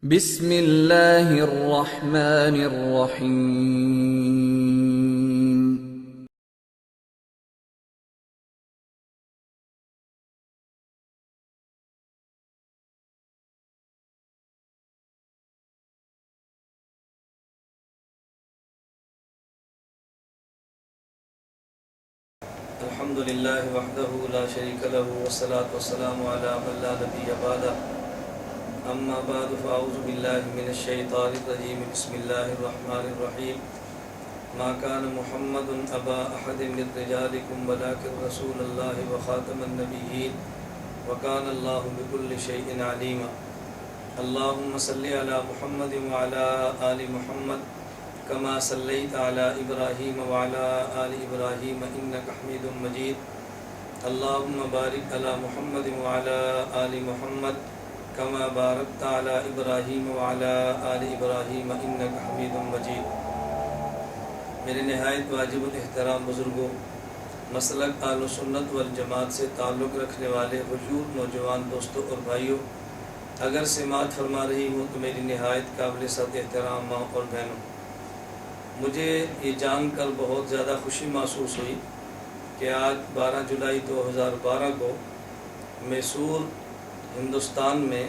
بسم اللہ الرحمن الرحیم۔ الحمد للہ وحدہ لا شریک لہ والصلاة والسلام علی من لا نبی بعدہ، اما بعد فاعوذ باللہ من الشیطان الرجیم، بسم اللہ الرحمن الرحیم۔ ما کان محمد ابا احد من رجالکم ولکن رسول اللہ وخاتم النبیین وکان اللہ بکل شیء علیما۔ اللہم صلی علی محمد وعلی آل محمد کما صلیت علی ابراہیم وعلی آل ابراہیم انک حمید مجید۔ اللہم بارک علی محمد وعلی آل محمد کما بارکت علی ابراہیم وعلی آل ابراہیم انک حمید مجید۔ میرے نہایت واجب الاحترام بزرگوں، مسلک اہل سنت والجماعت سے تعلق رکھنے والے وجود نوجوان دوستوں اور بھائیوں، اگر سماعت فرما رہی ہوں تو میری نہایت قابل صد احترام ماں اور بہنوں، مجھے یہ جان کر بہت زیادہ خوشی محسوس ہوئی کہ آج 12 جولائی 2012 کو میسور ہندوستان میں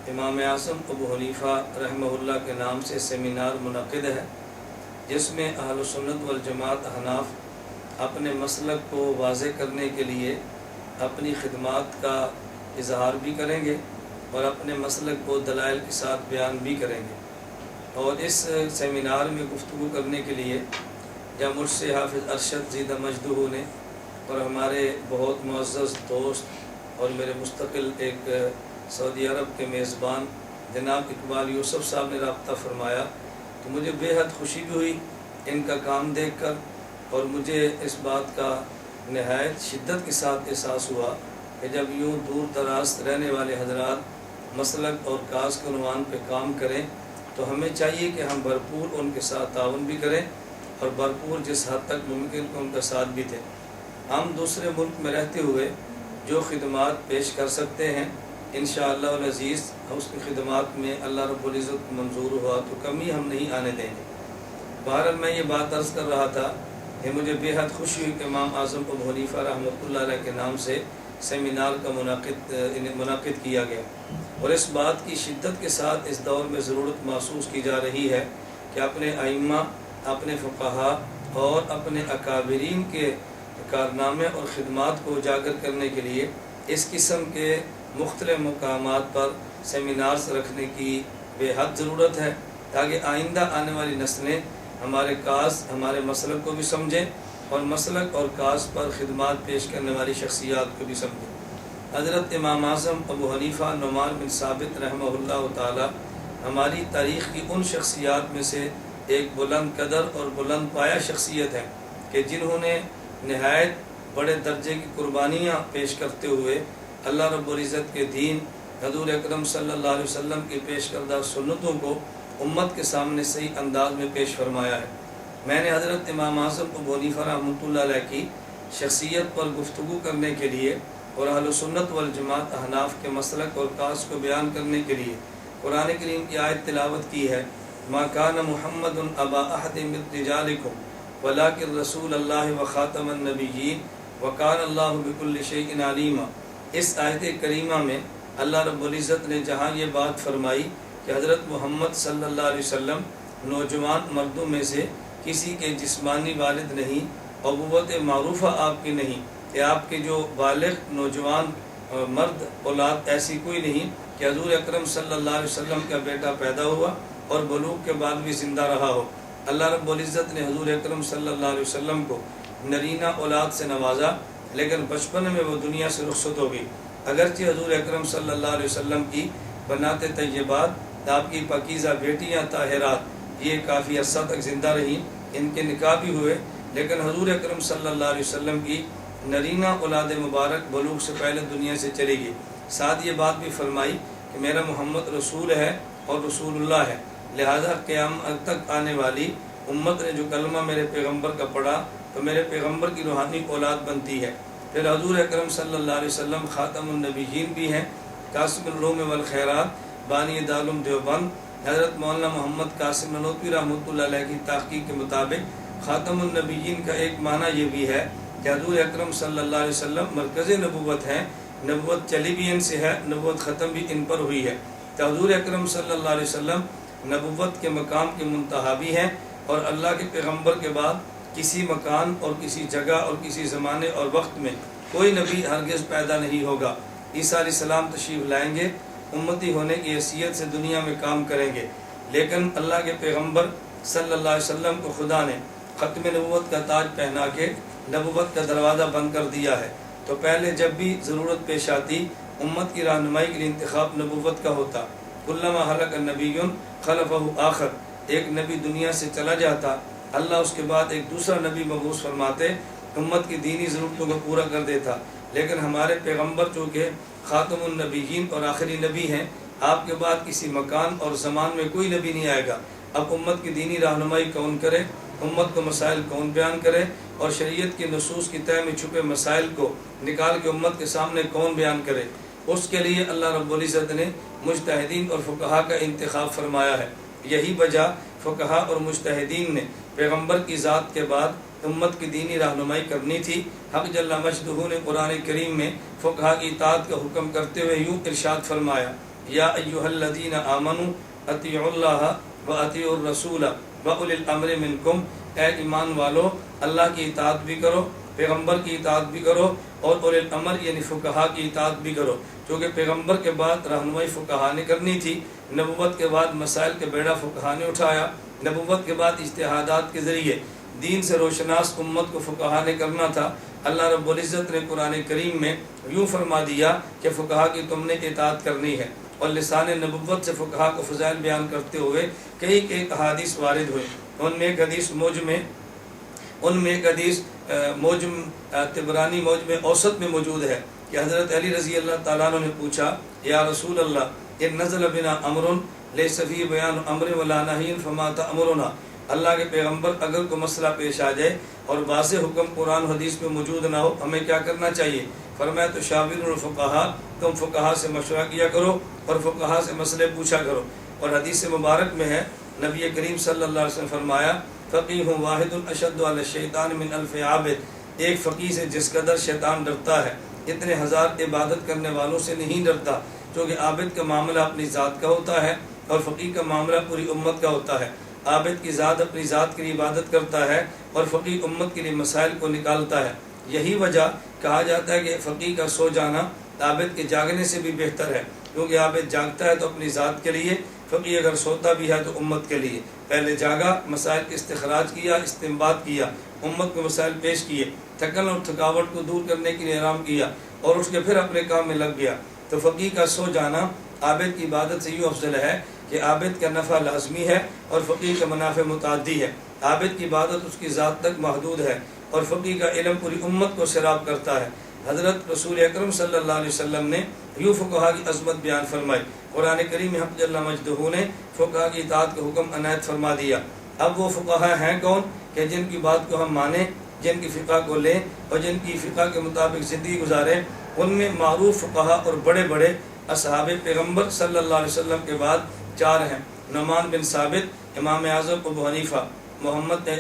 امام اعظم ابو حنیفہ رحمہ اللہ کے نام سے سیمینار منعقد ہے، جس میں اہل سنت والجماعت احناف اپنے مسلک کو واضح کرنے کے لیے اپنی خدمات کا اظہار بھی کریں گے اور اپنے مسلک کو دلائل کے ساتھ بیان بھی کریں گے۔ اور اس سیمینار میں گفتگو کرنے کے لیے جب مجھ سے حافظ ارشد زیدہ مجدہ نے اور ہمارے بہت معزز دوست اور میرے مستقل ایک سعودی عرب کے میزبان جناب اقبال یوسف صاحب نے رابطہ فرمایا تو مجھے بے حد خوشی بھی ہوئی ان کا کام دیکھ کر، اور مجھے اس بات کا نہایت شدت کے ساتھ احساس ہوا کہ جب یوں دور دراز رہنے والے حضرات مسلک اور کاز کے عنوان پہ کام کریں تو ہمیں چاہیے کہ ہم بھرپور ان کے ساتھ تعاون بھی کریں اور بھرپور جس حد تک ممکن کہ ان کا ساتھ بھی دیں۔ ہم دوسرے ملک میں رہتے ہوئے جو خدمات پیش کر سکتے ہیں انشاءاللہ العزیز اس کی خدمات میں اللہ رب العزت منظور ہوا تو کمی ہم نہیں آنے دیں گے۔ بہرحال میں یہ بات عرض کر رہا تھا کہ مجھے بے حد خوشی ہوئی کہ امام اعظم ابو حنیفہ رحمۃ اللہ علیہ کے نام سے سیمینار کا منعقد کیا گیا، اور اس بات کی شدت کے ساتھ اس دور میں ضرورت محسوس کی جا رہی ہے کہ اپنے ائمہ، اپنے فقہا اور اپنے اکابرین کے کارنامے اور خدمات کو اجاگر کرنے کے لیے اس قسم کے مختلف مقامات پر سیمینارز رکھنے کی بے حد ضرورت ہے، تاکہ آئندہ آنے والی نسلیں ہمارے کاز، ہمارے مسلک کو بھی سمجھیں اور مسلک اور کاز پر خدمات پیش کرنے والی شخصیات کو بھی سمجھیں۔ حضرت امام اعظم ابو حنیفہ نعمان بن ثابت رحمہ اللہ تعالی ہماری تاریخ کی ان شخصیات میں سے ایک بلند قدر اور بلند پایہ شخصیت ہے کہ جنہوں نے نہایت بڑے درجے کی قربانیاں پیش کرتے ہوئے اللہ رب العزت کے دین، حضور اکرم صلی اللہ علیہ وسلم کی پیش کردہ سنتوں کو امت کے سامنے صحیح انداز میں پیش فرمایا ہے۔ میں نے حضرت امام اعظم ابو حنیفہ رحمۃ اللہ علیہ کی شخصیت پر گفتگو کرنے کے لیے اور اہل سنت والجماعت احناف کے مسلک اور کاز کو بیان کرنے کے لیے قرآن کریم کی آیت تلاوت کی ہے، ما کان محمد ابا احد من رجالکم ولکن رسول اللہ وخاتم النبیین وکان اللہ بکل شیء علیما۔ اس آیت کریمہ میں اللہ رب العزت نے جہاں یہ بات فرمائی کہ حضرت محمد صلی اللہ علیہ وسلم نوجوان مردوں میں سے کسی کے جسمانی والد نہیں، ابوت معروفہ آپ کی نہیں، کہ آپ کے جو بالغ نوجوان مرد اولاد ایسی کوئی نہیں کہ حضور اکرم صلی اللہ علیہ وسلم کا بیٹا پیدا ہوا اور بلوغ کے بعد بھی زندہ رہا ہو۔ اللہ رب العزت نے حضور اکرم صلی اللہ علیہ وسلم کو نرینہ اولاد سے نوازا، لیکن بچپن میں وہ دنیا سے رخصت ہو گئی، اگرچہ حضور اکرم صلی اللہ علیہ وسلم کی بنات طیبات، آپ کی پاکیزہ بیٹیاں طاہرات یہ کافی عرصہ تک زندہ رہیں، ان کے نکاح بھی ہوئے، لیکن حضور اکرم صلی اللہ علیہ وسلم کی نرینہ اولاد مبارک بلوغ سے پہلے دنیا سے چلی گئی۔ ساتھ یہ بات بھی فرمائی کہ میرا محمد رسول ہے اور رسول اللہ ہے، لہذا قیامت تک آنے والی امت نے جو کلمہ میرے پیغمبر کا پڑھا تو میرے پیغمبر کی روحانی اولاد بنتی ہے۔ پھر حضور اکرم صلی اللہ علیہ وسلم خاتم النبیین بھی ہیں، قاسم العلوم والخیرات، بانی دارالعلوم دیوبند حضرت مولانا محمد قاسم نانوتوی رحمۃ اللہ علیہ کی تحقیق کے مطابق خاتم النبیین کا ایک معنی یہ بھی ہے کہ حضور اکرم صلی اللہ علیہ وسلم مرکز نبوت ہیں، نبوت چلی بھی ان سے ہے، نبوت ختم بھی ان پر ہوئی ہے۔ تو حضور اکرم صلی اللہ علیہ وسلم نبوت کے مقام کے منتہا بھی ہیں، اور اللہ کے پیغمبر کے بعد کسی مکان اور کسی جگہ اور کسی زمانے اور وقت میں کوئی نبی ہرگز پیدا نہیں ہوگا۔ عیسیٰ علیہ السلام تشریف لائیں گے، امتی ہونے کی حیثیت سے دنیا میں کام کریں گے، لیکن اللہ کے پیغمبر صلی اللہ علیہ وسلم کو خدا نے ختم نبوت کا تاج پہنا کے نبوت کا دروازہ بند کر دیا ہے۔ تو پہلے جب بھی ضرورت پیش آتی امت کی رہنمائی کے لیے انتخاب نبوت کا ہوتا۔ کلما ہلک النبی خلفہ آخر، ایک نبی دنیا سے چلا جاتا، اللہ اس کے بعد ایک دوسرا نبی مبعوث فرماتے، امت کی دینی ضرورتوں کو پورا کر دیتا۔ لیکن ہمارے پیغمبر چونکہ خاتم النبیین اور آخری نبی ہیں، آپ کے بعد کسی مکان اور زمان میں کوئی نبی نہیں آئے گا۔ اب امت کی دینی رہنمائی کون کرے، امت کو مسائل کون بیان کرے، اور شریعت کی نصوص کی تہ میں چھپے مسائل کو نکال کے امت کے سامنے کون بیان کرے؟ اس کے لیے اللہ رب العزت نے مجتہدین اور فقہا کا انتخاب فرمایا ہے۔ یہی وجہ فقہا اور مجتہدین نے پیغمبر کی ذات کے بعد امت کی دینی رہنمائی کرنی تھی۔ حق جل مجدہ نے قرآن کریم میں فقہا کی اطاعت کا حکم کرتے ہوئے یوں ارشاد فرمایا، یا ایھا الذین آمنوا اطیعوا اللہ واطیعوا الرسول واولی الامر منکم، اے ایمان والو اللہ کی اطاعت بھی کرو، پیغمبر کی اطاعت بھی کرو، اور اولی الامر یعنی فقہا کی اطاعت بھی کرو، کیونکہ پیغمبر کے بعد رہنمائی فقہا نے کرنی تھی، نبوت کے بعد مسائل کے بیڑا فقہا نے اٹھایا، نبوت کے بعد اجتہادات کے ذریعے دین سے روشناس امت کو فقہا نے کرنا تھا۔ اللہ رب العزت نے قرآن کریم میں یوں فرما دیا کہ فقہا کی تم نے اطاعت کرنی ہے، اور لسان نبوت سے فقہا کو فضائل بیان کرتے ہوئے کئی احادیث وارد ہوئے۔ ان میں ایک حدیث موجم طبرانی موجم اوسط میں موجود ہے کہ حضرت علی رضی اللہ تعالیٰ عنہ نے پوچھا، یا رسول اللہ ان نزل بنا امر لیس فی بیان امر ولا نہی فما تأمرنا، اللہ کے پیغمبر اگر کوئی مسئلہ پیش آ جائے اور واضح حکم قرآن و حدیث میں موجود نہ ہو، ہمیں کیا کرنا چاہیے؟ فرمایا تو شاور الفقہا، تم فقہا سے مشورہ کیا کرو اور فقہا سے مسئلے پوچھا کرو۔ اور حدیث مبارک میں ہے نبی کریم صلی اللہ علیہ وسلم فرمایا، فقیہ واحد اشد علی الشیطان من الف عابد، ایک فقیہ سے جس قدر شیطان ڈرتا ہے اتنے ہزار عبادت کرنے والوں سے نہیں ڈرتا، کیونکہ عابد کا معاملہ اپنی ذات کا ہوتا ہے اور فقیہ کا معاملہ پوری امت کا ہوتا ہے۔ عابد کی ذات اپنی ذات کے لیے عبادت کرتا ہے اور فقیہ امت کے لیے مسائل کو نکالتا ہے۔ یہی وجہ کہا جاتا ہے کہ فقیہ کا سو جانا عابد کے جاگنے سے بھی بہتر ہے، کیونکہ عابد جاگتا ہے تو اپنی ذات کے لیے، فقیہ اگر سوتا بھی ہے تو امت کے لیے۔ پہلے جاگا، مسائل کے استخراج کیا، استنباط کیا، امت کو مسائل پیش کیے، تھکن اور تھکاوٹ کو دور کرنے کے لیے آرام کیا، اور اس کے پھر اپنے کام میں لگ گیا۔ تو فقیہ کا سو جانا عابد کی عبادت سے یوں افضل ہے کہ عابد کا نفع لازمی ہے اور فقیہ کا منافع متعدی ہے۔ عابد کی عبادت اس کی ذات تک محدود ہے اور فقیہ کا علم پوری امت کو سیراب کرتا ہے۔ حضرت رسول اکرم صلی اللہ علیہ وسلم نے یوں فقہا کی عظمت بیان فرمائی۔ قرآن کریم میں حق جل مجدہ نے فقہا کی اطاعت کا حکم عنایت فرما دیا۔ اب وہ فقہا ہیں کون کہ جن کی بات کو ہم مانیں، جن کی فقہ کو لیں اور جن کی فقہ کے مطابق زندگی گزاریں؟ ان میں معروف فقہا اور بڑے بڑے اصحاب پیغمبر صلی اللہ علیہ وسلم کے بعد چار ہیں: نعمان بن ثابت، امام اعظم ابو حنیفہ،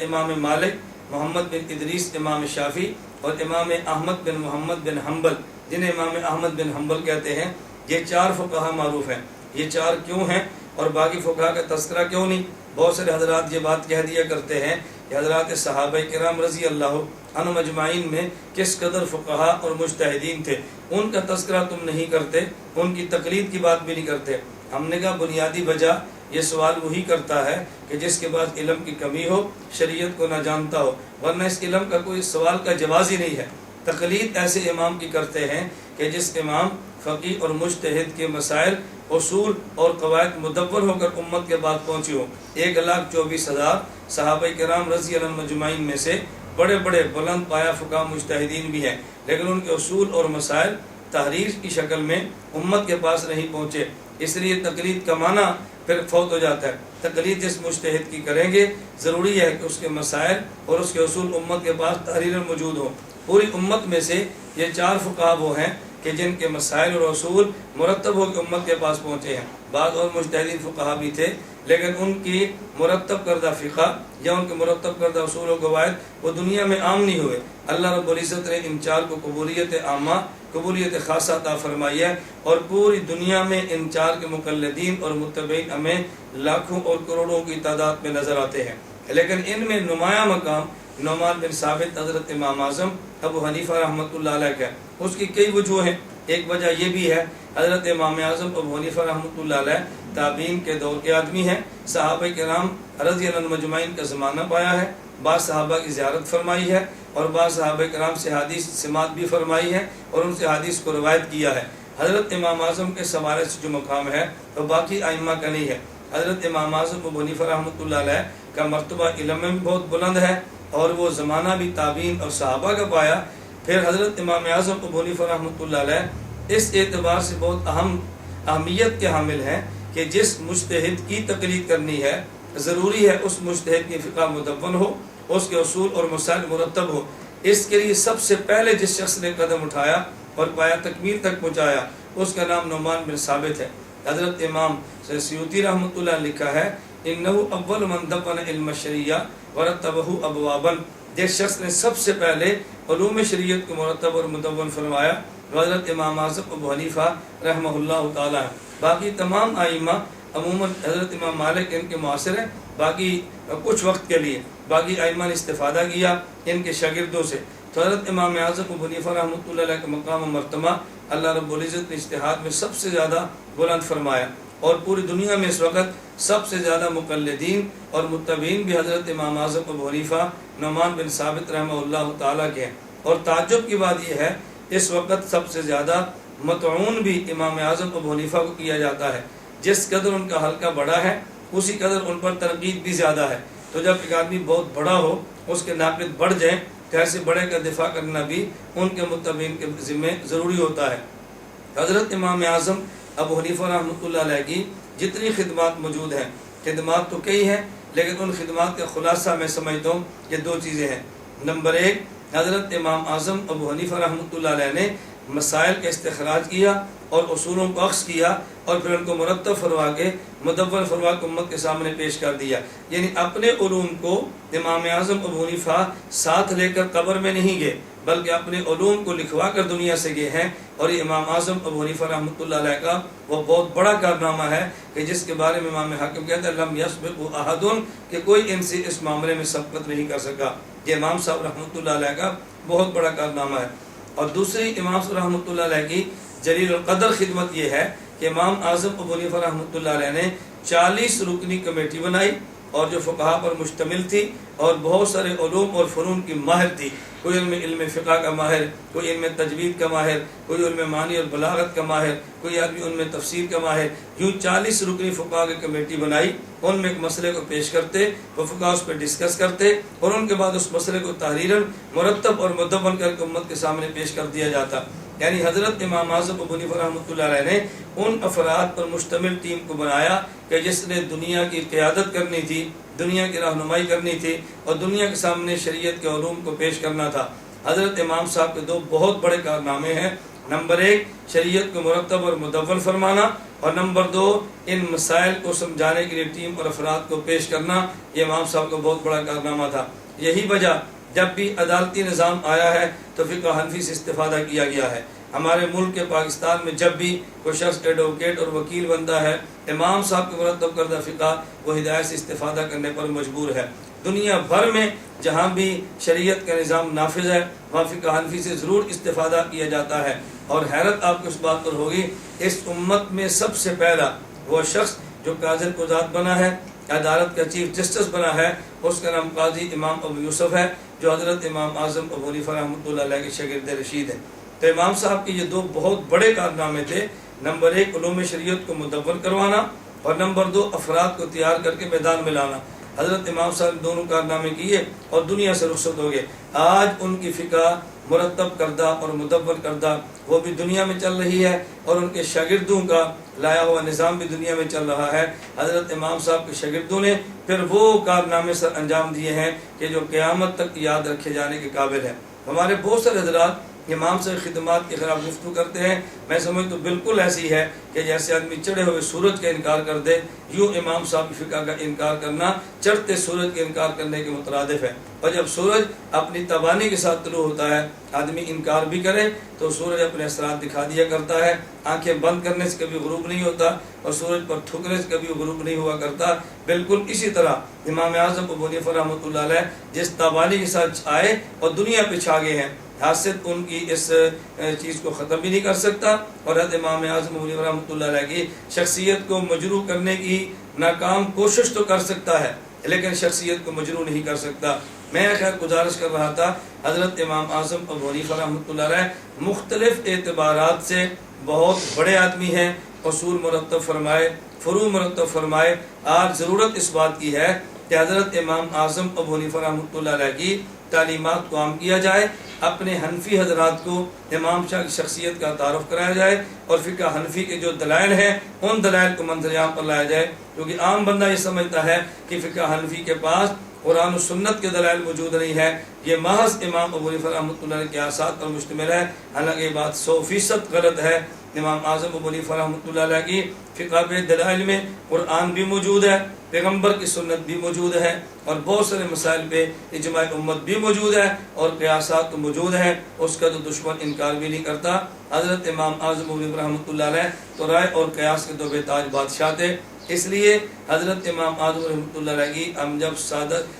امام مالک، محمد بن ادریس امام شافعی، اور امام احمد بن محمد بن حنبل جنہیں امام احمد بن حنبل کہتے ہیں۔ یہ چار فقہا معروف ہیں۔ یہ چار کیوں ہیں اور باقی فقہا کا تذکرہ کیوں نہیں؟ بہت سارے حضرات یہ بات کہہ دیا کرتے ہیں کہ حضرات صحابہ کرام رضی اللہ عنہم اجمعین میں کس قدر فقہا اور مجتہدین تھے، ان کا تذکرہ تم نہیں کرتے، ان کی تقلید کی بات بھی نہیں کرتے۔ ہم نے کہا بنیادی وجہ یہ سوال وہی کرتا ہے کہ جس کے پاس علم کی کمی ہو، شریعت کو نہ جانتا ہو، ورنہ اس علم کا کوئی سوال کا جواز ہی نہیں ہے۔ تقلید ایسے امام کی کرتے ہیں کہ جس امام فقیہ اور مجتہد کے مسائل، اصول اور قواعد مدور ہو کر امت کے بعد پہنچی ہو۔ 1,24,000 صحابہ کرام رضی اللہ عنہم اجمعین میں سے بڑے بڑے بلند پایا فقہا مجتہدین بھی ہیں، لیکن ان کے اصول اور مسائل تحریر کی شکل میں امت کے پاس نہیں پہنچے، اس لیے تقلید کا معنی پھر فوت ہو جاتا ہے۔ تقلید جس مجتہد کی کریں گے ضروری ہے کہ اس کے مسائل اور اس کے اصول امت کے پاس تحریر موجود ہوں۔ پوری امت میں سے یہ چار فقہا وہ ہیں کہ جن کے مسائل اور اصول مرتب ہو کے امت کے پاس پہنچے ہیں۔ بعض اور مجتہدین فقہا بھی تھے، لیکن ان کی مرتب کردہ فقہ یا ان کے مرتب کردہ اصول و قواعد وہ دنیا میں عام نہیں ہوئے۔ اللہ رب العزت نے ان چار کو قبولیت عامہ، قبولیت خاصہ عطا فرمائی ہے، اور پوری دنیا میں ان چار کے مقلدین اور متبعین ہمیں لاکھوں اور کروڑوں کی تعداد میں نظر آتے ہیں۔ لیکن ان میں نمایاں مقام نعمان بن ثابت حضرت امام اعظم ابو حنیفہ رحمۃ اللہ علیہ کا، اس کی کئی وجوہ ہیں۔ ایک وجہ یہ بھی ہے حضرت امام اعظم ابو حنیفہ رحمۃ اللہ علیہ تابعین کے دور کے آدمی ہیں، صحابہ کرام رضی اللہ عنہم اجمعین کا زمانہ پایا ہے، بعض صحابہ کی زیارت فرمائی ہے، اور بعض صحابہ کرام سے حدیث سماعت بھی فرمائی ہے اور ان سے حدیث کو روایت کیا ہے۔ حضرت امام اعظم کے سوارے سے جو مقام ہے وہ باقی ائمہ کا نہیں ہے۔ حضرت امام اعظم ابو حنیفہ رحمۃ اللہ علیہ کا مرتبہ علم میں بہت بلند ہے، اور وہ زمانہ بھی تابعین اور صحابہ کا پایا۔ پھر حضرت امام اعظم ابو حنیفہ رحمۃ اللہ علیہ اس اعتبار سے بہت اہمیت کے حامل ہیں کہ جس مجتہد کی تقلید کرنی ہے ضروری ہے اس مجتہد کی فقہ مدون ہو، اس کے اصول اور مسائل مرتب ہو۔ اس کے لیے سب سے پہلے جس شخص نے قدم اٹھایا اور پایا تکمیل تک پہنچایا اس کا نام نعمان بن ثابت ہے۔ حضرت امام سیوطی رحمۃ اللہ نے لکھا ہے انہو اول من دفن علم الشریعہ ورتبہ ابوابا، جس شخص نے سب سے پہلے علوم شریعت کو مرتب اور مدون فرمایا حضرت امام اعظم ابو حنیفہ رحمہ اللہ تعالی۔ باقی تمام ائمہ عموماً حضرت امام مالک ان کے معاصر ہیں، باقی کچھ وقت کے لیے باقی ائمہ نے استفادہ کیا ان کے شاگردوں سے۔ تو حضرت امام اعظم ابو حنیفہ رحمۃ اللہ علیہ کا مقام و مرتبہ اللہ رب العزت نے اجتہاد میں سب سے زیادہ بلند فرمایا، اور پوری دنیا میں اس وقت سب سے زیادہ مقلدین اور متبعین بھی حضرت امام اعظم ابو حنیفہ نعمان بن ثابت رحمہ اللہ تعالیٰ کے ہیں۔ اور تعجب کی بات یہ ہے اس وقت سب سے زیادہ مطعون بھی امام اعظم ابو حنیفہ کو کیا جاتا ہے۔ جس قدر ان کا حلقہ بڑا ہے اسی قدر ان پر تنقید بھی زیادہ ہے۔ تو جب ایک آدمی بہت بڑا ہو اس کے ناقد بڑھ جائیں تو ایسے بڑے کا دفاع کرنا بھی ان کے متبعین کے ذمہ ضروری ہوتا ہے۔ حضرت امام اعظم ابو حنیفہ رحمۃ اللہ علیہ کی جتنی خدمات موجود ہیں، خدمات تو کئی ہیں لیکن ان خدمات کا خلاصہ میں سمجھتا ہوں کہ دو چیزیں ہیں۔ نمبر ایک، حضرت امام اعظم ابو حنیفہ رحمۃ اللہ علیہ نے مسائل کا استخراج کیا اور اصولوں کو اخذ کیا اور پھر ان کو مرتب فرما کے مدون فرما کے امت کے سامنے پیش کر دیا۔ یعنی اپنے علوم کو امام اعظم ابو حنیفہ ساتھ لے کر قبر میں نہیں گئے بلکہ اپنے علوم کو لکھوا کر دنیا سے گئے ہیں، اور یہ امام اعظم ابو حنیفہ رحمۃ اللہ علیہ کا وہ بہت بڑا کارنامہ ہے کہ جس کے بارے میں امام حاکم کہتے ہیں لم یسبق احد، کہ کوئی ان سے اس معاملے میں سبقت نہیں کر سکا۔ یہ امام صاحب رحمۃ اللہ علیہ کا بہت بڑا کارنامہ ہے۔ اور دوسری امام صاحب رحمۃ اللہ علیہ کی جلیل القدر خدمت یہ ہے کہ امام اعظم ابو حنیفہ رحمۃ اللہ علیہ نے 40 رکنی کمیٹی بنائی اور جو فقہا پر مشتمل تھی اور بہت سارے علوم اور فنون کی ماہر تھی، کوئی علم فقہ کا ماہر، کوئی علم تجوید کا ماہر، کوئی علم معنی اور بلاغت کا ماہر، کوئی آدمی ان میں تفسیر کا ماہر، یوں 40 رکنی فقہا کی کمیٹی بنائی۔ ان میں ایک مسئلے کو پیش کرتے، وہ فقہا اس پہ ڈسکس کرتے اور ان کے بعد اس مسئلے کو تحریراً مرتب اور مدون کر کے امت کے سامنے پیش کر دیا جاتا۔ یعنی حضرت امام اعظم ابو حنیفہ رحمۃ اللہ علیہ نے ان افراد پر مشتمل ٹیم کو بنایا کہ جس نے دنیا کی قیادت کرنی تھی، دنیا کی رہنمائی کرنی تھی اور دنیا کے سامنے شریعت کے علوم کو پیش کرنا تھا۔ حضرت امام صاحب کے دو بہت بڑے کارنامے ہیں، نمبر ایک شریعت کو مرتب اور مدون فرمانا، اور نمبر دو ان مسائل کو سمجھانے کے لیے ٹیم اور افراد کو پیش کرنا، یہ امام صاحب کا بہت بڑا کارنامہ تھا۔ یہی وجہ جب بھی عدالتی نظام آیا ہے تو فقہ حنفی سے استفادہ کیا گیا ہے۔ ہمارے ملک کے پاکستان میں جب بھی کوئی شخص ایڈوکیٹ اور وکیل بنتا ہے، امام صاحب کے مرتب کردہ فقہ وہ ہدایت سے استفادہ کرنے پر مجبور ہے۔ دنیا بھر میں جہاں بھی شریعت کا نظام نافذ ہے وہاں فقہ حنفی سے ضرور استفادہ کیا جاتا ہے۔ اور حیرت آپ کو اس بات پر ہوگی، اس امت میں سب سے پہلا وہ شخص جو قاضی قضات بنا ہے، عدالت کا چیف جسٹس بنا ہے، اس کا نام قاضی امام ابو یوسف ہے، جو حضرت امام اعظم ابو حنیفہ رحمۃ اللہ علیہ کے شاگرد رشید ہیں۔ تو امام صاحب کے یہ دو بہت بڑے کارنامے تھے، نمبر ایک علوم شریعت کو مدون کروانا اور نمبر دو افراد کو تیار کر کے میدان میں لانا۔ حضرت امام صاحب نے دونوں کارنامے کیے اور دنیا سے رخصت ہو گئے۔ آج ان کی فقہ مرتب کردہ اور مدون کردہ وہ بھی دنیا میں چل رہی ہے اور ان کے شاگردوں کا لایا ہوا نظام بھی دنیا میں چل رہا ہے۔ حضرت امام صاحب کے شاگردوں نے پھر وہ کارنامے سر انجام دیے ہیں کہ جو قیامت تک یاد رکھے جانے کے قابل ہیں۔ ہمارے بہت سارے حضرات امام سے خدمات کے خلاف گفتگو کرتے ہیں، میں سمجھ تو بالکل ایسی ہے کہ جیسے آدمی چڑھے ہوئے سورج کا انکار کر دے، یوں امام صاحب کی فقہ کا انکار کرنا چڑھتے سورج کے انکار کرنے کے مترادف ہے۔ اور جب سورج اپنی تبانی کے ساتھ طلوع ہوتا ہے، آدمی انکار بھی کرے تو سورج اپنے اثرات دکھا دیا کرتا ہے، آنکھیں بند کرنے سے کبھی غروب نہیں ہوتا اور سورج پر تھوکنے سے کبھی غروب نہیں ہوا کرتا۔ بالکل اسی طرح امام اعظم ابو حنیفہ رحمۃ اللہ علیہ جس تبانی کے ساتھ آئے اور دنیا پہ چھا گئے ہیں، حاسد ان کی اس چیز کو ختم بھی نہیں کر سکتا، اور حضرت امام اعظم ابو حنیفہ رحمۃ اللہ علیہ کی شخصیت کو مجروح کرنے کی ناکام کوشش تو کر سکتا ہے لیکن شخصیت کو مجروح نہیں کر سکتا۔ میں خیر گزارش کر رہا تھا، حضرت امام اعظم ابو حنیفہ رحمۃ اللہ علیہ مختلف اعتبارات سے بہت بڑے آدمی ہیں، اصول مرتب فرمائے، فروع مرتب فرمائے۔ آج ضرورت اس بات کی ہے کہ حضرت امام اعظم ابو حنیفہ رحمۃ اللہ علیہ کی تعلیمات کو عام کیا جائے، اپنے حنفی حضرات کو امام شاہ کی شخصیت کا تعارف کرایا جائے، اور فقہ حنفی کے جو دلائل ہیں ان دلائل کو منظر عام پر لایا جائے، کیونکہ عام بندہ یہ سمجھتا ہے کہ فقہ حنفی کے پاس قرآن و سنت کے دلائل موجود نہیں ہے، یہ محض امام ابو حنیفہ رحمۃ اللہ علیہ کے آثار پر مشتمل ہے۔ حالانکہ یہ بات 100% غلط ہے۔ امام اعظم ابو حنیفہ رحمۃ اللہ علیہ کی فقہ کے دلائل میں قرآن بھی موجود ہے، پیغمبر کی سنت بھی موجود ہے، اور بہت سارے مسائل پہ اجماع امت بھی موجود ہے اور قیاسات تو موجود ہیں، اس کا تو دشمن انکار بھی نہیں کرتا۔ حضرت امام اعظم ابو حنیفہ رحمۃ اللہ علیہ تو رائے اور قیاس کے دو بے تاج بادشاہ تھے، اس لیے حضرت امام اعظم رحمۃ اللہ علیہ کی ہم جب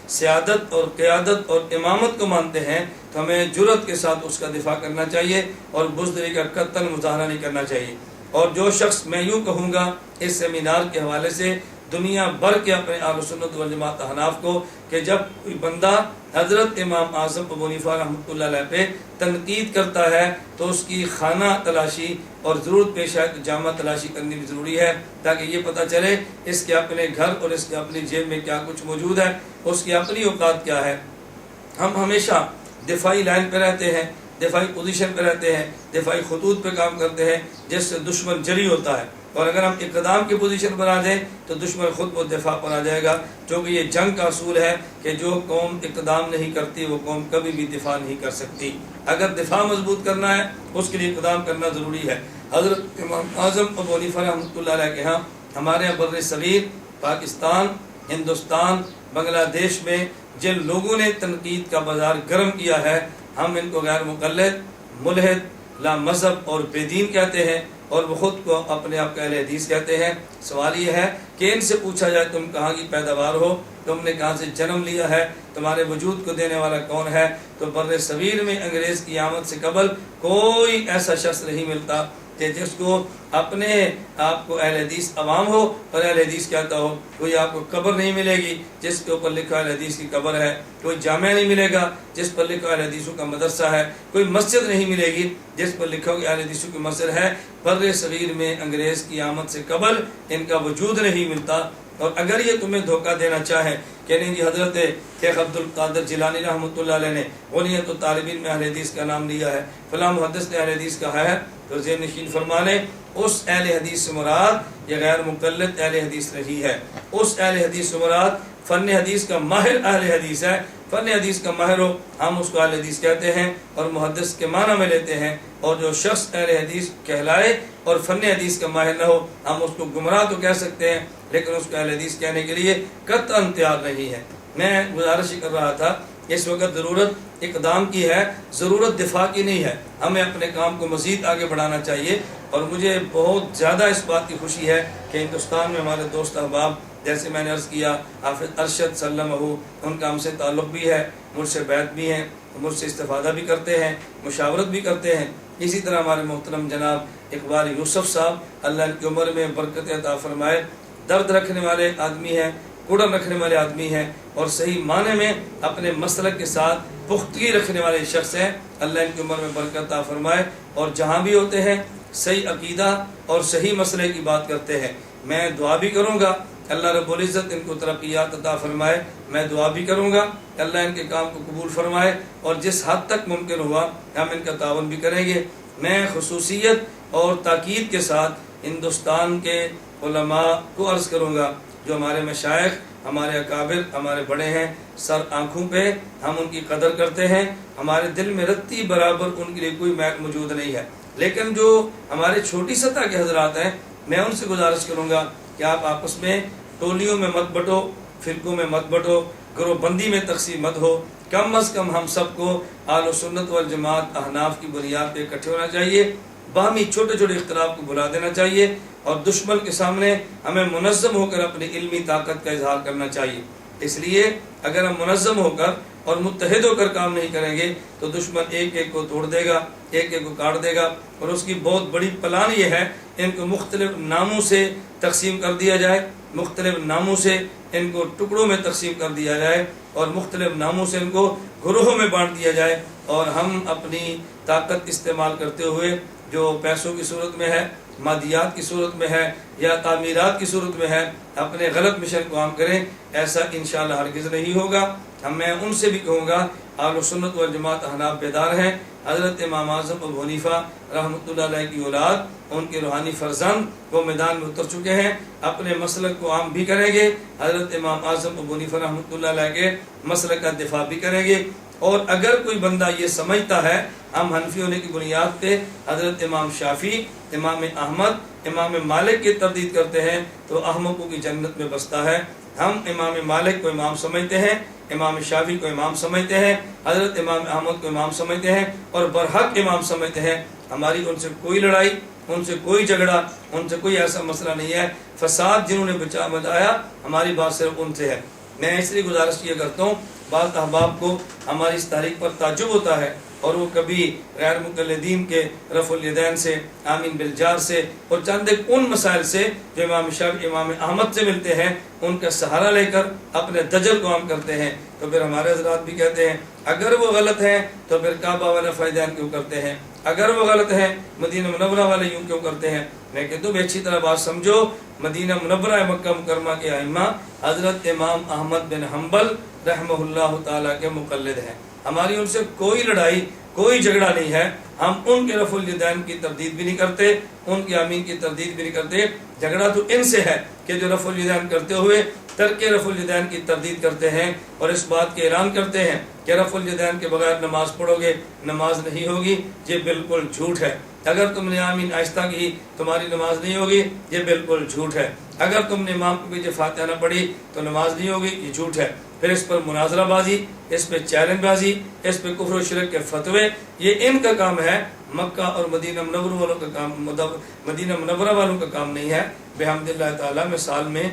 سیادت اور قیادت اور امامت کو مانتے ہیں تو ہمیں جرأت کے ساتھ اس کا دفاع کرنا چاہیے اور بزدلی کا قطعاً مظاہرہ نہیں کرنا چاہیے۔ اور جو شخص، میں یوں کہوں گا اس سیمینار کے حوالے سے دنیا بھر کے اپنے اہل سنت والجماعت احناف کو، کہ جب کوئی بندہ حضرت امام اعظم ابو حنیفہ رحمۃ اللہ علیہ پہ تنقید کرتا ہے تو اس کی خانہ تلاشی اور ضرورت پیش آئے تو جامع تلاشی کرنی بھی ضروری ہے، تاکہ یہ پتہ چلے اس کے اپنے گھر اور اس کے اپنی جیب میں کیا کچھ موجود ہے، اس کی اپنی اوقات کیا ہے۔ ہم ہمیشہ دفاعی لائن پہ رہتے ہیں، دفاعی پوزیشن پہ رہتے ہیں، دفاعی خطوط پہ کام کرتے ہیں، جس سے دشمن جری ہوتا ہے، اور اگر ہم اقدام کی پوزیشن پر آ جائیں تو دشمن خود وہ دفاع پر آ جائے گا، کیونکہ یہ جنگ کا اصول ہے کہ جو قوم اقدام نہیں کرتی وہ قوم کبھی بھی دفاع نہیں کر سکتی۔ اگر دفاع مضبوط کرنا ہے اس کے لیے اقدام کرنا ضروری ہے۔ حضرت امام اعظم ابو حنیفہ رحمۃ اللہ علیہ کے ہاں ہمارے بر صغیر پاکستان، ہندوستان، بنگلہ دیش میں جن لوگوں نے تنقید کا بازار گرم کیا ہے، ہم ان کو غیر مقلد، ملحد، لا مذہب اور بے دین کہتے ہیں، اور وہ خود کو اپنے آپ کا اہل حدیث کہتے ہیں۔ سوال یہ ہے کہ ان سے پوچھا جائے تم کہاں کی پیداوار ہو، تم نے کہاں سے جنم لیا ہے، تمہارے وجود کو دینے والا کون ہے، تو بر صغیر میں انگریز کی آمد سے قبل کوئی ایسا شخص نہیں ملتا کہ جس کو اپنے آپ کو اہل حدیث عوام ہو اور اہل حدیث کہتا ہو۔ کوئی آپ کو قبر نہیں ملے گی جس کے اوپر لکھا اہل حدیث کی قبر ہے، کوئی جامعہ نہیں ملے گا جس پر لکھا اہل حدیثوں کا مدرسہ ہے، کوئی مسجد نہیں ملے گی جس پر لکھا کہ اہل حدیثوں کی مسجد ہے۔ بر صغیر میں انگریز کی آمد سے قبل ان کا وجود نہیں ملتا، اور اگر یہ تمہیں دھوکہ دینا چاہیں کہ نہیں جی حضرت شیخ عبد القادر جیلانی رحمۃ اللہ علیہ نے غنیت الطالبین میں اہل حدیث کا نام لیا ہے، فلاں محدث نے اہل حدیث کا ہے، تو ذہن نشین فرما لیں اس اہل حدیث سے مراد یہ غیر مقلد اہل حدیث رہی ہے۔ اس اہل حدیث سے مراد فن حدیث کا ماہر اہل حدیث ہے، فن حدیث کا ماہر ہو ہم اس کو اہل حدیث کہتے ہیں اور محدث کے معنی میں لیتے ہیں، اور جو شخص اہل حدیث کہلائے اور فن حدیث کا ماہر نہ ہو ہم اس کو گمراہ تو کہہ سکتے ہیں لیکن اس کو اہل حدیث کہنے کے لیے قطعاً تیار نہیں ہے۔ میں گزارش کر رہا تھا اس وقت ضرورت اقدام کی ہے، ضرورت دفاع کی نہیں ہے، ہمیں اپنے کام کو مزید آگے بڑھانا چاہیے، اور مجھے بہت زیادہ اس بات کی خوشی ہے کہ ہندوستان میں ہمارے دوست احباب، جیسے میں نے عرض کیا حافظ ارشد سلمہ، ان کا ہم سے تعلق بھی ہے، مجھ سے بیعت بھی ہیں، مجھ سے استفادہ بھی کرتے ہیں، مشاورت بھی کرتے ہیں۔ اسی طرح ہمارے محترم جناب اقبال یوسف صاحب، اللہ ان کی عمر میں برکت عطا فرمائے، درد رکھنے والے آدمی ہیں، کڑن رکھنے والے آدمی ہیں، اور صحیح معنی میں اپنے مسلک کے ساتھ پختگی رکھنے والے شخص ہیں، اللہ ان کی عمر میں برکت عطا فرمائے، اور جہاں بھی ہوتے ہیں صحیح عقیدہ اور صحیح مسئلے کی بات کرتے ہیں۔ میں دعا بھی کروں گا اللہ رب العزت ان کو ترقیات عطا فرمائے، میں دعا بھی کروں گا اللہ ان کے کام کو قبول فرمائے، اور جس حد تک ممکن ہوا ہم ان کا تعاون بھی کریں گے۔ میں خصوصیت اور تاکید کے ساتھ ہندوستان کے علماء کو عرض کروں گا جو ہمارے مشائخ، ہمارے اکابر، ہمارے بڑے ہیں، سر آنکھوں پہ ہم ان کی قدر کرتے ہیں، ہمارے دل میں رتی برابر ان کے لیے کوئی محک موجود نہیں ہے۔ لیکن جو ہمارے چھوٹی سطح کے حضرات ہیں، میں ان سے گزارش کروں گا کہ آپ آپس میں ٹولیوں میں مت بٹو، فرقوں میں مت بٹو، گروہ بندی میں تقسیم مت ہو، کم از کم ہم سب کو اہل سنت والجماعت احناف کی بنیاد پہ اکٹھے ہونا چاہیے، باہمی چھوٹے چھوٹے اختلاف کو بھلا دینا چاہیے، اور دشمن کے سامنے ہمیں منظم ہو کر اپنی علمی طاقت کا اظہار کرنا چاہیے۔ اس لیے اگر ہم منظم ہو کر اور متحد ہو کر کام نہیں کریں گے تو دشمن ایک ایک کو توڑ دے گا، ایک ایک کو کاٹ دے گا، اور اس کی بہت بڑی پلان یہ ہے ان کو مختلف ناموں سے تقسیم کر دیا جائے، مختلف ناموں سے ان کو ٹکڑوں میں تقسیم کر دیا جائے، اور مختلف ناموں سے ان کو گروہوں میں بانٹ دیا جائے، اور ہم اپنی طاقت استعمال کرتے ہوئے جو پیسوں کی صورت میں ہے، مادیات کی صورت میں ہے، یا تعمیرات کی صورت میں ہے، اپنے غلط مشن کو عام کریں۔ ایسا انشاءاللہ ہرگز نہیں ہوگا۔ میں ان سے بھی کہوں گا، اہل سنت والجماعت احناف بیدار ہیں، حضرت امام اعظم ابو حنیفہ رحمۃ اللہ علیہ کی اولاد، ان کے روحانی فرزند وہ میدان میں اتر چکے ہیں، اپنے مسلک کو عام بھی کریں گے، حضرت امام اعظم ابو حنیفہ رحمۃ اللہ علیہ کے مسلک کا دفاع بھی کریں گے۔ اور اگر کوئی بندہ یہ سمجھتا ہے ہم حنفی ہونے کی بنیاد پہ حضرت امام شافعی، امام احمد، امام مالک کی تردید کرتے ہیں تو احمقوں کی جنت میں بستا ہے۔ ہم امام مالک کو امام سمجھتے ہیں، امام شافعی کو امام سمجھتے ہیں، حضرت امام احمد کو امام سمجھتے ہیں، اور برحق امام سمجھتے ہیں۔ ہماری ان سے کوئی لڑائی، ان سے کوئی جھگڑا، ان سے کوئی ایسا مسئلہ نہیں ہے۔ فساد جنہوں نے بچایا ہماری بات صرف ان سے ہے۔ میں اس لیے گزارش کیا کرتا ہوں، بعض احباب کو ہماری اس تحریک پر تعجب ہوتا ہے، اور وہ کبھی غیر مقلدین کے رفع الیدین سے، آمین بالجار سے، اور چند ایک ان مسائل سے جو امام شافعی، امام احمد سے ملتے ہیں، ان کا سہارا لے کر اپنے دجل کو عام کرتے ہیں۔ تو پھر ہمارے حضرات بھی کہتے ہیں اگر وہ غلط ہیں تو پھر کعبہ والا فائدین کیوں کرتے ہیں، اگر وہ غلط ہیں مدینہ منورہ والے یوں کیوں کرتے ہیں۔ میں کہتا ہوں اچھی طرح بات سمجھو، مدینہ منورہ مکہ مکرمہ کے ائمہ حضرت امام احمد بن حنبل رحمہ اللہ تعالیٰ کے مقلد ہیں۔ ہماری ان سے کوئی لڑائی، کوئی جھگڑا نہیں ہے۔ ہم ان کے رفع الیدین کی تردید بھی نہیں کرتے، ان کے آمین کی تردید بھی نہیں کرتے۔ جھگڑا تو ان سے ہے کہ جو رفع الیدین کرتے ہوئے ترک رفع الیدین کی تردید کرتے ہیں، اور اس بات کے اعلان کرتے ہیں کہ رفع الیدین کے بغیر نماز پڑھو گے، نماز نہیں ہوگی۔ یہ بالکل جھوٹ ہے۔ اگر تم نے آمین آہستہ کی تمہاری نماز نہیں ہوگی، یہ بالکل جھوٹ ہے۔ اگر تم نے امام کے پیچھے فاتحہ نہ پڑھی تو نماز نہیں ہوگی، یہ جھوٹ ہے۔ پھر اس پر مناظرہ بازی، اس پہ چیلنج بازی، اس پہ کفر و شرک کے فتوے، یہ ان کا کام ہے، مکہ اور مدینہ منورہ والوں کا کام، مدینہ منورہ والوں کا کام نہیں ہے۔ بحمد اللہ تعالیٰ میں سال میں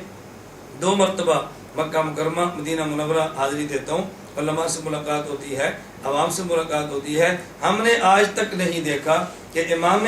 2 مرتبہ مکہ مکرمہ مدینہ منورہ حاضری دیتا ہوں، علماء سے ملاقات ہوتی ہے، عوام سے ملاقات ہوتی ہے۔ ہم نے آج تک نہیں دیکھا کہ امام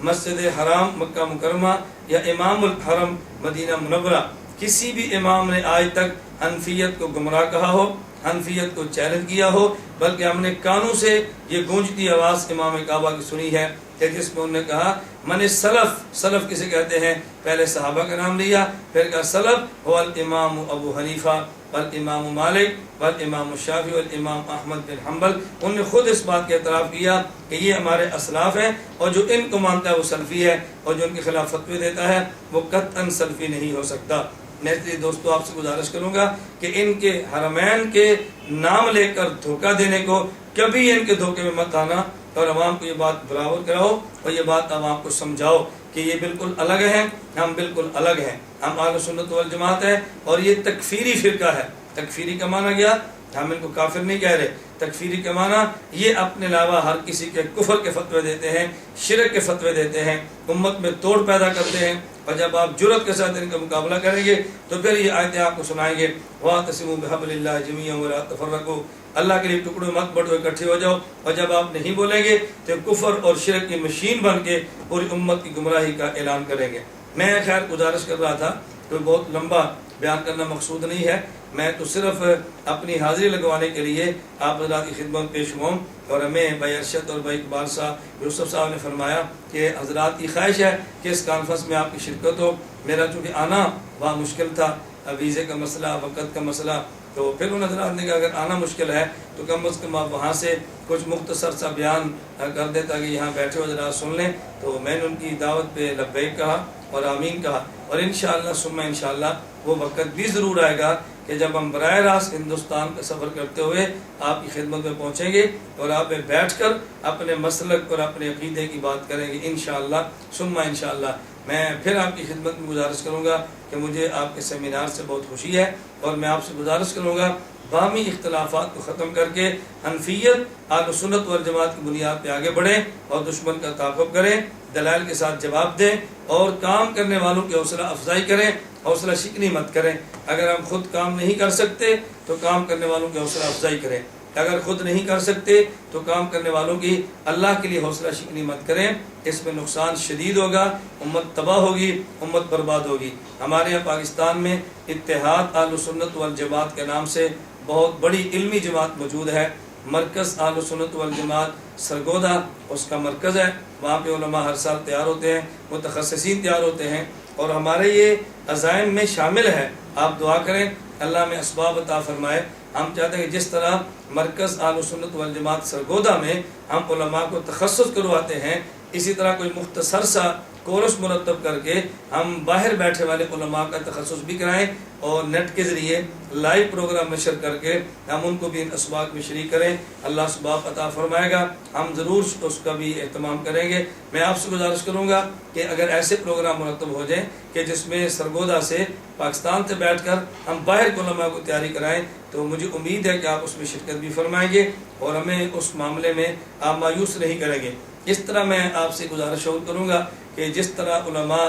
مسجد حرام مکہ مکرمہ یا امام الحرم مدینہ منورہ، کسی بھی امام نے آج تک حنفیت کو گمراہ کہا ہو، حنفیت کو چیلنج کیا ہو، بلکہ ہم نے کانوں سے یہ گونجتی آواز امام کعبہ کی سنی ہے کہ جس میں انہوں نے کہا من سلف، سلف کسے کہتے ہیں؟ پہلے صحابہ کا نام لیا، پھر کہا سلف هو الامام ابو حنیفہ والامام مالک والامام الشافعی والامام احمد بن حنبل۔ انہوں نے خود اس بات کا اعتراف کیا کہ یہ ہمارے اسلاف ہیں، اور جو ان کو مانتا ہے وہ سلفی ہے، اور جو ان کے خلاف فتوے دیتا ہے وہ قطعاً سلفی نہیں ہو سکتا۔ میں اس لیے دوستو آپ سے گزارش کروں گا کہ ان کے حرمین کے نام لے کر دھوکہ دینے کو کبھی ان کے دھوکے میں مت آنا، اور عوام کو یہ بات برابر کراؤ، اور یہ بات عوام کو سمجھاؤ کہ یہ بالکل الگ ہیں، ہم بالکل الگ ہیں، ہم اہل سنت والجماعت ہیں، اور یہ تکفیری فرقہ ہے۔ تکفیری کا معنی کیا؟ ہم ان کو کافر نہیں کہہ رہے۔ تکفیری کا معنی یہ اپنے علاوہ ہر کسی کے کفر کے فتوے دیتے ہیں، شرک کے فتوے دیتے ہیں، امت میں توڑ پیدا کرتے ہیں، اور جب آپ جرأت کے ساتھ ان کا مقابلہ کریں گے تو پھر یہ آیتیں آپ کو سنائیں گے، وَاعْتَصِمُوا بِحَبْلِ اللَّهِ جَمِيعًا وَلَا تَفَرَّقُوا، اللہ کے لیے ٹکڑوں مت بٹو، اکٹھے ہو جاؤ۔ اور جب آپ نہیں بولیں گے تو کفر اور شرک کی مشین بن کے پوری امت کی گمراہی کا اعلان کریں گے۔ میں خیر گزارش کر رہا تھا، کوئی بہت لمبا بیان کرنا مقصود نہیں ہے، میں تو صرف اپنی حاضری لگوانے کے لیے آپ حضرات کی خدمت پیش ہوا ہوں۔ اور ہمیں بھائی ارشد اور بھائی اقبال صاحب، یوسف صاحب نے فرمایا کہ حضرات کی خواہش ہے کہ اس کانفرنس میں آپ کی شرکت ہو۔ میرا چونکہ آنا وہاں مشکل تھا، ویزے کا مسئلہ، وقت کا مسئلہ، تو پھر ان حضرات نے کہا اگر آنا مشکل ہے تو کم از کم آپ وہاں سے کچھ مختصر سا بیان کر دیں تاکہ یہاں بیٹھے ہوئے حضرات سن لیں۔ تو میں نے ان کی دعوت پہ لبیک کہا اور آمین کہا، اور انشاءاللہ ثم انشاءاللہ وہ وقت بھی ضرور آئے گا کہ جب ہم براہ راست ہندوستان کا سفر کرتے ہوئے آپ کی خدمت میں پہنچیں گے اور آپ میں بیٹھ کر اپنے مسلک اور اپنے عقیدے کی بات کریں گے انشاءاللہ ثم انشاءاللہ۔ میں پھر آپ کی خدمت میں گزارش کروں گا کہ مجھے آپ کے سیمینار سے بہت خوشی ہے، اور میں آپ سے گزارش کروں گا باہمی اختلافات کو ختم کر کے حنفیت اہل سنت والجماعت کی بنیاد پہ آگے بڑھیں اور دشمن کا تعاقب کریں، دلائل کے ساتھ جواب دیں، اور کام کرنے والوں کی حوصلہ افزائی کریں، حوصلہ شکنی مت کریں۔ اگر ہم خود کام نہیں کر سکتے تو کام کرنے والوں کی حوصلہ افزائی کریں، اگر خود نہیں کر سکتے تو کام کرنے والوں کی اللہ کے لیے حوصلہ شکنی مت کریں، اس میں نقصان شدید ہوگا، امت تباہ ہوگی، امت برباد ہوگی۔ ہمارے یہاں پاکستان میں اتحاد اہل سنت والجماعت کے نام سے بہت بڑی علمی جماعت موجود ہے۔ مرکز اہل سنت والجماعت سرگودا اس کا مرکز ہے، وہاں پہ علماء ہر سال تیار ہوتے ہیں، متخصصین تیار ہوتے ہیں، اور ہمارے یہ عزائم میں شامل ہے۔ آپ دعا کریں اللہ میں اسباب عطا فرمائے۔ ہم چاہتے ہیں کہ جس طرح مرکز اہل سنت والجماعت سرگودا میں ہم علماء کو تخصص کرواتے ہیں، اسی طرح کوئی مختصر سا کورس مرتب کر کے ہم باہر بیٹھے والے علماء کا تخصص بھی کرائیں، اور نیٹ کے ذریعے لائیو پروگرام نشر کر کے ہم ان کو بھی ان اسباق میں شریک کریں۔ اللہ اسباق عطا فرمائے گا، ہم ضرور اس کا بھی اہتمام کریں گے۔ میں آپ سے گزارش کروں گا کہ اگر ایسے پروگرام مرتب ہو جائیں کہ جس میں سرگودا سے پاکستان سے بیٹھ کر ہم باہر کے علماء کو تیاری کرائیں، تو مجھے امید ہے کہ آپ اس میں شرکت بھی فرمائیں گے اور ہمیں اس معاملے میں آپ مایوس نہیں کریں گے۔ اس طرح میں آپ سے گزارش اور کروں گا کہ جس طرح علماء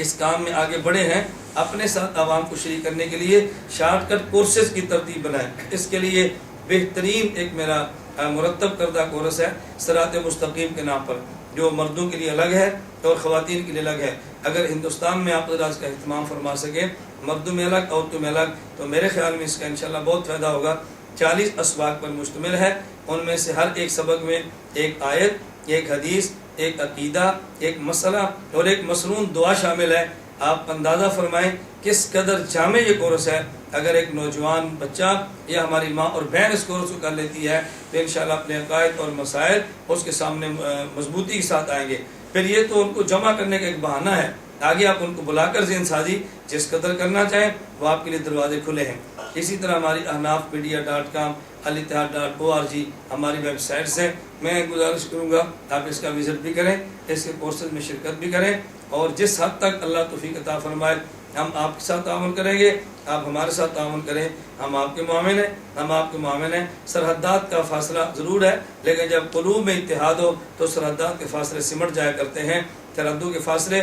اس کام میں آگے بڑھے ہیں، اپنے ساتھ عوام کو شریک کرنے کے لیے شارٹ کٹ کورسز کی ترتیب بنائیں۔ اس کے لیے بہترین ایک میرا مرتب کردہ کورس ہے صراط مستقیم کے نام پر، جو مردوں کے لیے الگ ہے اور خواتین کے لیے الگ ہے۔ اگر ہندوستان میں آپ اس کا اہتمام فرما سکیں، مردوں میں الگ عورتوں میں الگ، تو میرے خیال میں اس کا انشاءاللہ بہت فائدہ ہوگا۔ 40 اسباق پر مشتمل ہے، ان میں سے ہر ایک سبق میں ایک آیت، ایک حدیث، ایک عقیدہ، ایک مسئلہ اور ایک مسنون دعا شامل ہے۔ آپ اندازہ فرمائیں کس قدر جامع یہ کورس ہے۔ اگر ایک نوجوان بچہ یا ہماری ماں اور بہن اس کورس کو کر لیتی ہے تو انشاءاللہ اپنے عقائد اور مسائل اس کے سامنے مضبوطی کے ساتھ آئیں گے۔ پھر یہ تو ان کو جمع کرنے کا ایک بہانہ ہے، آگے آپ ان کو بلا کر ذہن سازی جس قدر کرنا چاہیں وہ آپ کے لیے دروازے کھلے ہیں۔ اسی طرح ہماری ahnafmedia.com، alitihad.org ہماری ویب سائٹس ہیں۔ میں گزارش کروں گا آپ اس کا وزٹ بھی کریں، اس کے کورسز میں شرکت بھی کریں، اور جس حد تک اللہ توفیق عطا فرمائے ہم آپ کے ساتھ تعاون کریں گے، آپ ہمارے ساتھ تعاون کریں، ہم آپ کے معاون ہیں، ہم آپ کے معاون ہیں۔ سرحدات کا فاصلہ ضرور ہے، لیکن جب قلوب میں اتحاد ہو تو سرحدات کے فاصلے سمٹ جایا کرتے ہیں، سرحدوں کے فاصلے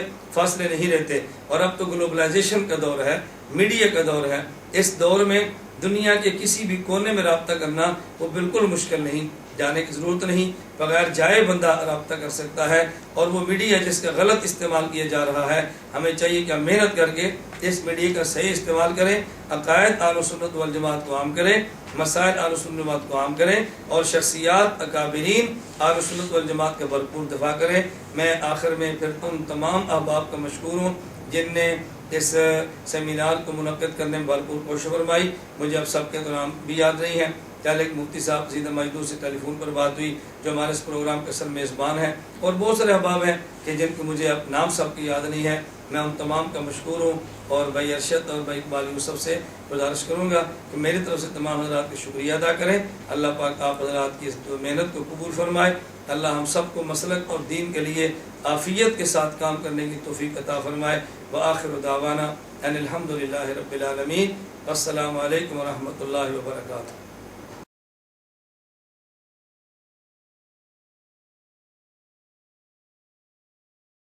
نہیں رہتے۔ اور اب تو گلوبلائزیشن کا دور ہے، میڈیا کا دور ہے۔ اس دور میں دنیا کے کسی بھی کونے میں رابطہ کرنا وہ بالکل مشکل نہیں، جانے کی ضرورت نہیں، بغیر جائے بندہ رابطہ کر سکتا ہے۔ اور وہ میڈیا جس کا غلط استعمال کیا جا رہا ہے، ہمیں چاہیے کہ ہم محنت کر کے اس میڈیا کا صحیح استعمال کریں، عقائد اہل سنت والجماعت کو عام کریں، مسائل اہل سنت والجماعت کو عام کریں، اور شخصیات اکابرین اہل سنت والجماعت کا بھرپور دفاع کریں۔ میں آخر میں پھر ان تمام احباب کا مشکور ہوں جن نے اس سیمینار کو منعقد کرنے میں بھرپور کوشش فرمائی۔ مجھے اب سب کے نام بھی یاد نہیں ہیں، کل ایک مفتی صاحب سیدہ مجدور سے ٹیلی فون پر بات ہوئی جو ہمارے اس پروگرام کے اصل میزبان ہیں، اور بہت سارے احباب ہیں کہ جن کو مجھے اب نام سب کی یاد نہیں ہے۔ میں ان تمام کا مشکور ہوں، اور بھائی ارشد اور بھائی اقبال یوسف سے گزارش کروں گا کہ میری طرف سے تمام حضرات کا شکریہ ادا کریں۔ اللہ پاک آپ حضرات کی محنت کو قبول فرمائے۔ اللہ ہم سب کو مسلک اور دین کے لیے عافیت کے ساتھ کام کرنے کی توفیق عطا فرمائے۔ وآخر دعوانا ان الحمد للہ رب العالمین۔ السلام علیکم ورحمۃ اللہ وبرکاتہ۔